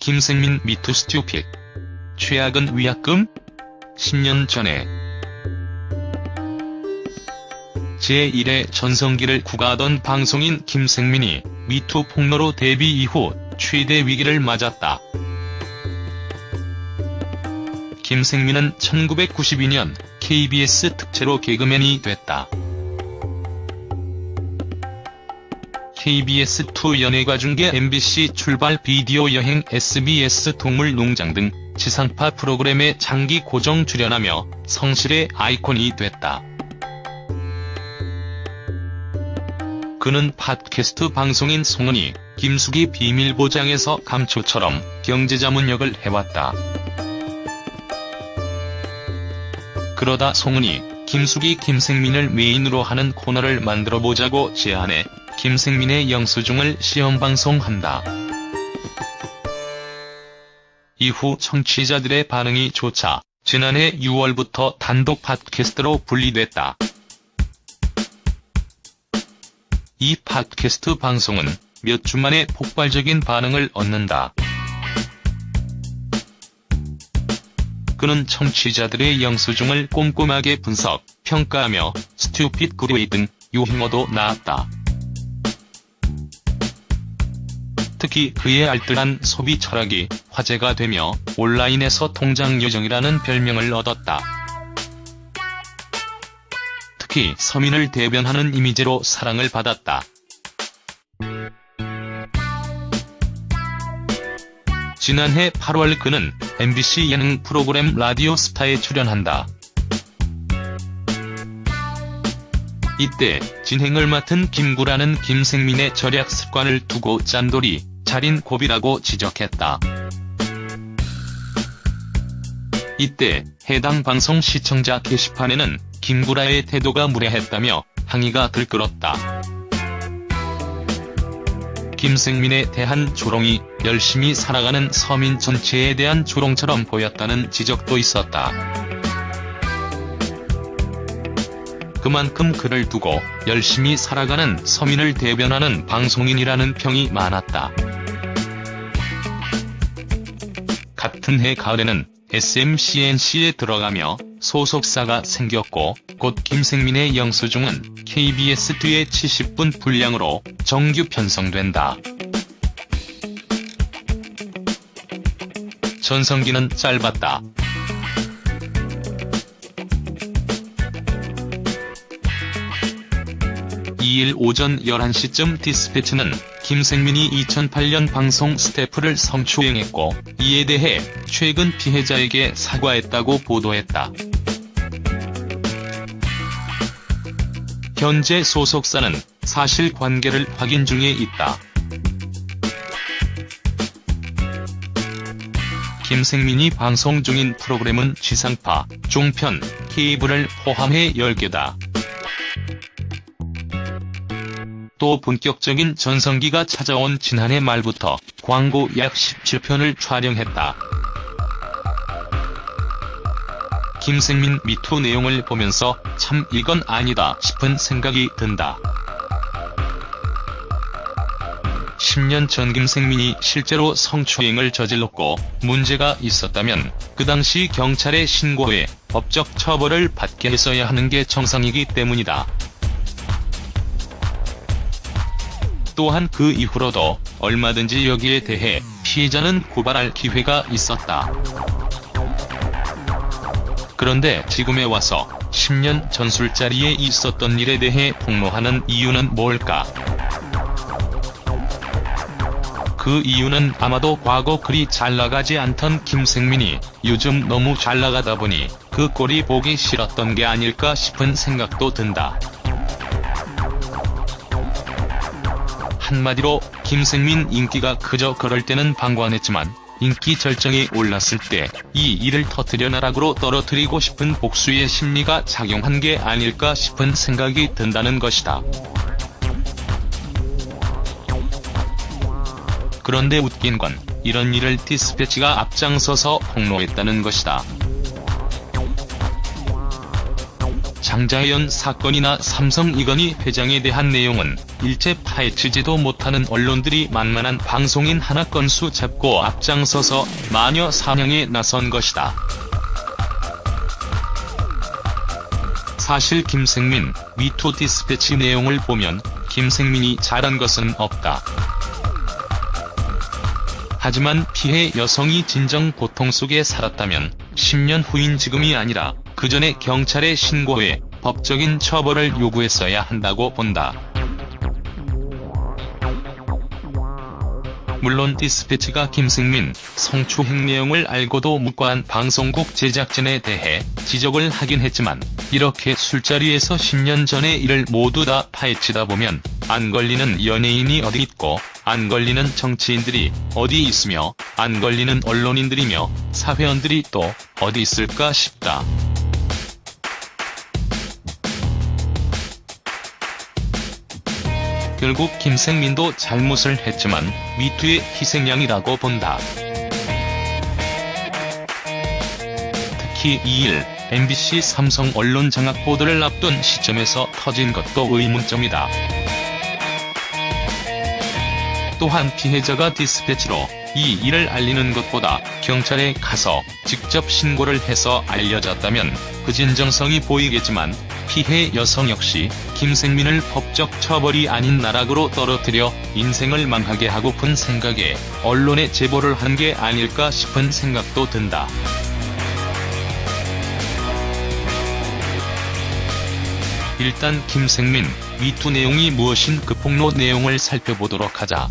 김생민 미투 스튜핏. 최악은 위약금? 10년 전에 제1회 전성기를 구가하던 방송인 김생민이 미투 폭로로 데뷔 이후 최대 위기를 맞았다. 김생민은 1992년 KBS 특채로 개그맨이 됐다. KBS2 연예과중계, MBC 출발, 비디오 여행, SBS 동물농장 등 지상파 프로그램에 장기 고정 출연하며 성실의 아이콘이 됐다. 그는 팟캐스트 방송인 송은이, 김숙이 비밀보장에서 감초처럼 경제자문 역을 해왔다. 그러다 송은이, 김숙이 김생민을 메인으로 하는 코너를 만들어보자고 제안해 김생민의 영수증을 시험방송한다. 이후 청취자들의 반응이 좋자 지난해 6월부터 단독 팟캐스트로 분리됐다. 이 팟캐스트 방송은 몇 주 만에 폭발적인 반응을 얻는다. 그는 청취자들의 영수증을 꼼꼼하게 분석, 평가하며 스튜핏 그레이 등 유행어도 나왔다. 특히 그의 알뜰한 소비 철학이 화제가 되며 온라인에서 통장 요정이라는 별명을 얻었다. 특히 서민을 대변하는 이미지로 사랑을 받았다. 지난해 8월 그는 MBC 예능 프로그램 라디오스타에 출연한다. 이때 진행을 맡은 김구라는 김생민의 절약 습관을 두고 짠돌이, 자린 고비라고 지적했다. 이때 해당 방송 시청자 게시판에는 김구라의 태도가 무례했다며 항의가 들끓었다. 김생민에 대한 조롱이 열심히 살아가는 서민 전체에 대한 조롱처럼 보였다는 지적도 있었다. 그만큼 그를 두고 열심히 살아가는 서민을 대변하는 방송인이라는 평이 많았다. 같은 해 가을에는 SMCNC에 들어가며 소속사가 생겼고 곧 김생민의 영수증은 KBS2의 70분 분량으로 정규 편성된다. 전성기는 짧았다. 2일 오전 11시쯤 디스패치는 김생민이 2008년 방송 스태프를 성추행했고 이에 대해 최근 피해자에게 사과했다고 보도했다. 현재 소속사는 사실관계를 확인 중에 있다. 김생민이 방송 중인 프로그램은 지상파, 종편, 케이블을 포함해 10개다. 또 본격적인 전성기가 찾아온 지난해 말부터 광고 약 17편을 촬영했다. 김생민 미투 내용을 보면서 참 이건 아니다 싶은 생각이 든다. 10년 전 김생민이 실제로 성추행을 저질렀고 문제가 있었다면 그 당시 경찰에 신고해 법적 처벌을 받게 했어야 하는 게 정상이기 때문이다. 또한 그 이후로도 얼마든지 여기에 대해 피해자는 고발할 기회가 있었다. 그런데 지금에 와서 10년 전 술자리에 있었던 일에 대해 폭로하는 이유는 뭘까? 그 이유는 아마도 과거 그리 잘나가지 않던 김생민이 요즘 너무 잘나가다 보니 그 꼴이 보기 싫었던 게 아닐까 싶은 생각도 든다. 한마디로 김생민 인기가 그저 그럴 때는 방관했지만 인기 절정에 올랐을 때 이 일을 터뜨려 나락으로 떨어뜨리고 싶은 복수의 심리가 작용한 게 아닐까 싶은 생각이 든다는 것이다. 그런데 웃긴 건 이런 일을 디스패치가 앞장서서 폭로했다는 것이다. 장자연 사건이나 삼성 이건희 회장에 대한 내용은 일체 파헤치지도 못하는 언론들이 만만한 방송인 하나 건수 잡고 앞장서서 마녀 사냥에 나선 것이다. 사실 김생민 미투 디스패치 내용을 보면 김생민이 잘한 것은 없다. 하지만 피해 여성이 진정 고통 속에 살았다면 10년 후인 지금이 아니라 그 전에 경찰에 신고해 법적인 처벌을 요구했어야 한다고 본다. 물론 디스패치가 김생민 성추행 내용을 알고도 묵과한 방송국 제작진에 대해 지적을 하긴 했지만 이렇게 술자리에서 10년 전의 일을 모두 다 파헤치다 보면 안 걸리는 연예인이 어디 있고 안 걸리는 정치인들이 어디 있으며 안 걸리는 언론인들이며 사회원들이 또 어디 있을까 싶다. 결국 김생민도 잘못을 했지만 미투의 희생양이라고 본다. 특히 2일 MBC 삼성 언론 장악 보도를 앞둔 시점에서 터진 것도 의문점이다. 또한 피해자가 디스패치로 이 일을 알리는 것보다 경찰에 가서 직접 신고를 해서 알려졌다면 그 진정성이 보이겠지만 피해 여성 역시 김생민을 법적 처벌이 아닌 나락으로 떨어뜨려 인생을 망하게 하고픈 생각에 언론에 제보를 한 게 아닐까 싶은 생각도 든다. 일단 김생민 미투 내용이 무엇인 그 폭로 내용을 살펴보도록 하자.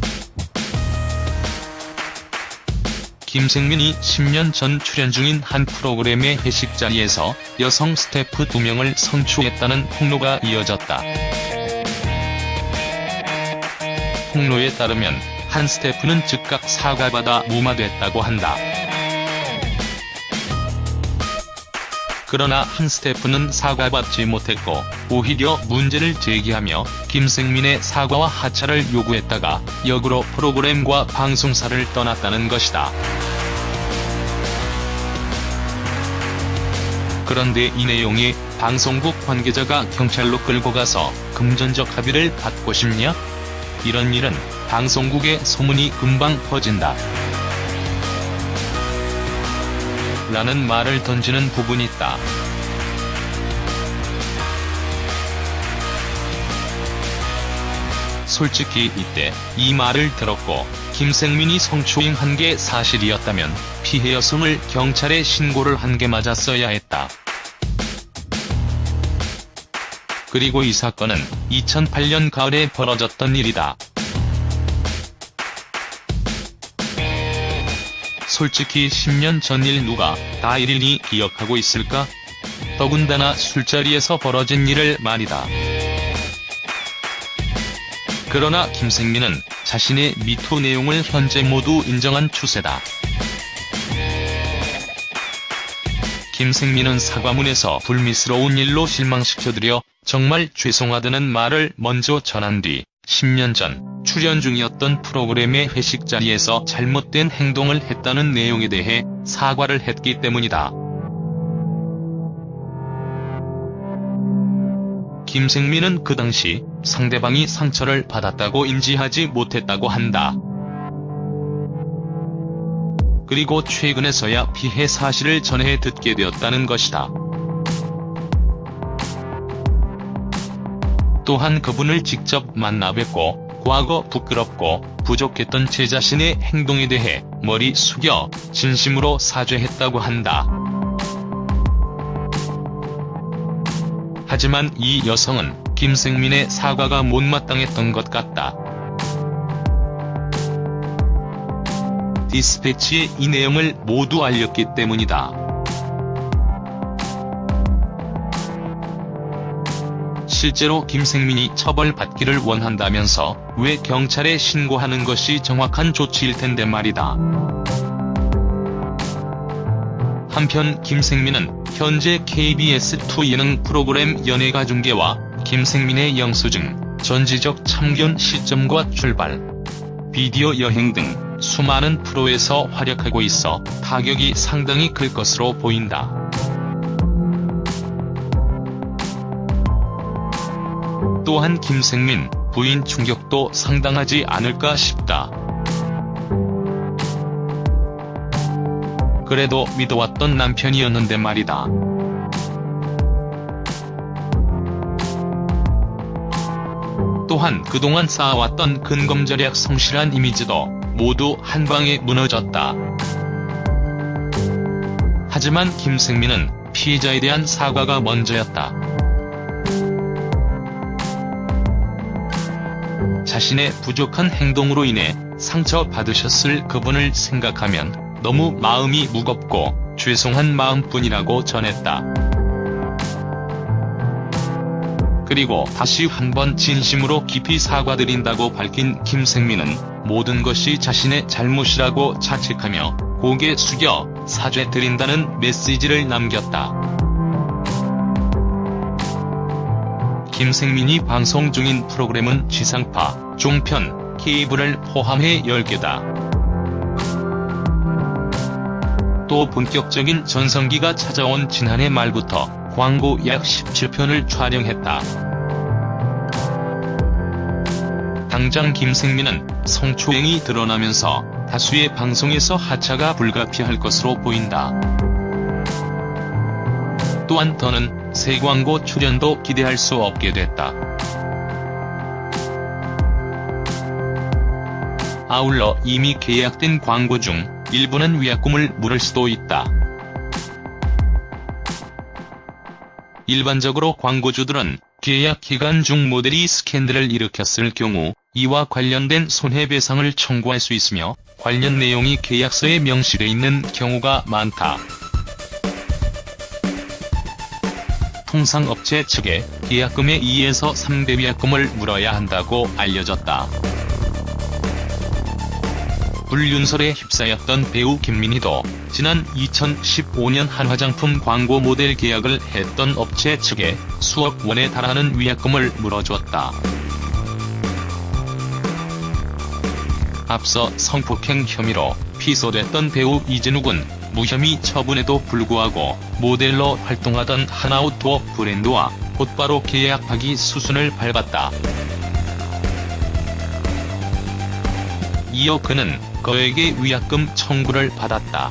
김생민이 10년 전 출연 중인 한 프로그램의 회식 자리에서 여성 스태프 2명을 성추행했다는 폭로가 이어졌다. 폭로에 따르면 한 스태프는 즉각 사과받아 무마됐다고 한다. 그러나 한 스태프는 사과받지 못했고 오히려 문제를 제기하며 김생민의 사과와 하차를 요구했다가 역으로 프로그램과 방송사를 떠났다는 것이다. 그런데 이 내용에 방송국 관계자가 경찰로 끌고 가서 금전적 합의를 받고 싶냐? 이런 일은 방송국의 소문이 금방 퍼진다. 라는 말을 던지는 부분이 있다. 솔직히 이때 이 말을 들었고 김생민이 성추행한 게 사실이었다면 피해 여성을 경찰에 신고를 한 게 맞았어야 했다. 그리고 이 사건은 2008년 가을에 벌어졌던 일이다. 솔직히 10년 전 일 누가 다 일일이 기억하고 있을까? 더군다나 술자리에서 벌어진 일을 말이다. 그러나 김생민은 자신의 미투 내용을 현재 모두 인정한 추세다. 김생민은 사과문에서 불미스러운 일로 실망시켜드려 정말 죄송하다는 말을 먼저 전한 뒤 10년 전 출연 중이었던 프로그램의 회식 자리에서 잘못된 행동을 했다는 내용에 대해 사과를 했기 때문이다. 김생민은 그 당시 상대방이 상처를 받았다고 인지하지 못했다고 한다. 그리고 최근에서야 피해 사실을 전해 듣게 되었다는 것이다. 또한 그분을 직접 만나 뵙고 과거 부끄럽고 부족했던 제 자신의 행동에 대해 머리 숙여 진심으로 사죄했다고 한다. 하지만 이 여성은 김생민의 사과가 못마땅했던 것 같다. 디스패치에 이 내용을 모두 알렸기 때문이다. 실제로 김생민이 처벌받기를 원한다면서 왜 경찰에 신고하는 것이 정확한 조치일 텐데 말이다. 한편 김생민은 현재 KBS2 예능 프로그램 연예가중계와 김생민의 영수증, 전지적 참견 시점과 출발, 비디오 여행 등 수많은 프로에서 활약하고 있어 타격이 상당히 클 것으로 보인다. 또한 김생민 부인 충격도 상당하지 않을까 싶다. 그래도 믿어왔던 남편이었는데 말이다. 또한 그동안 쌓아왔던 근검절약 성실한 이미지도 모두 한방에 무너졌다. 하지만 김생민은 피해자에 대한 사과가 먼저였다. 자신의 부족한 행동으로 인해 상처받으셨을 그분을 생각하면 너무 마음이 무겁고 죄송한 마음뿐이라고 전했다. 그리고 다시 한번 진심으로 깊이 사과드린다고 밝힌 김생민은 모든 것이 자신의 잘못이라고 자책하며 고개 숙여 사죄드린다는 메시지를 남겼다. 김생민이 방송 중인 프로그램은 지상파, 종편, 케이블을 포함해 10개다. 또 본격적인 전성기가 찾아온 지난해 말부터 광고 약 17편을 촬영했다. 당장 김생민은 성추행이 드러나면서 다수의 방송에서 하차가 불가피할 것으로 보인다. 또한 더는 새 광고 출연도 기대할 수 없게 됐다. 아울러 이미 계약된 광고 중 일부는 위약금을 물을 수도 있다. 일반적으로 광고주들은 계약 기간 중 모델이 스캔들을 일으켰을 경우 이와 관련된 손해배상을 청구할 수 있으며 관련 내용이 계약서에 명시돼 있는 경우가 많다. 통상 업체 측에 계약금의 2에서 3배 위약금을 물어야 한다고 알려졌다. 불륜설에 휩싸였던 배우 김민희도 지난 2015년 한 화장품 광고 모델 계약을 했던 업체 측에 수억 원에 달하는 위약금을 물어줬다. 앞서 성폭행 혐의로 피소됐던 배우 이진욱은 무혐의 처분에도 불구하고 모델로 활동하던 한아웃도어 브랜드와 곧바로 계약하기 수순을 밟았다. 이어 그는 거액의 위약금 청구를 받았다.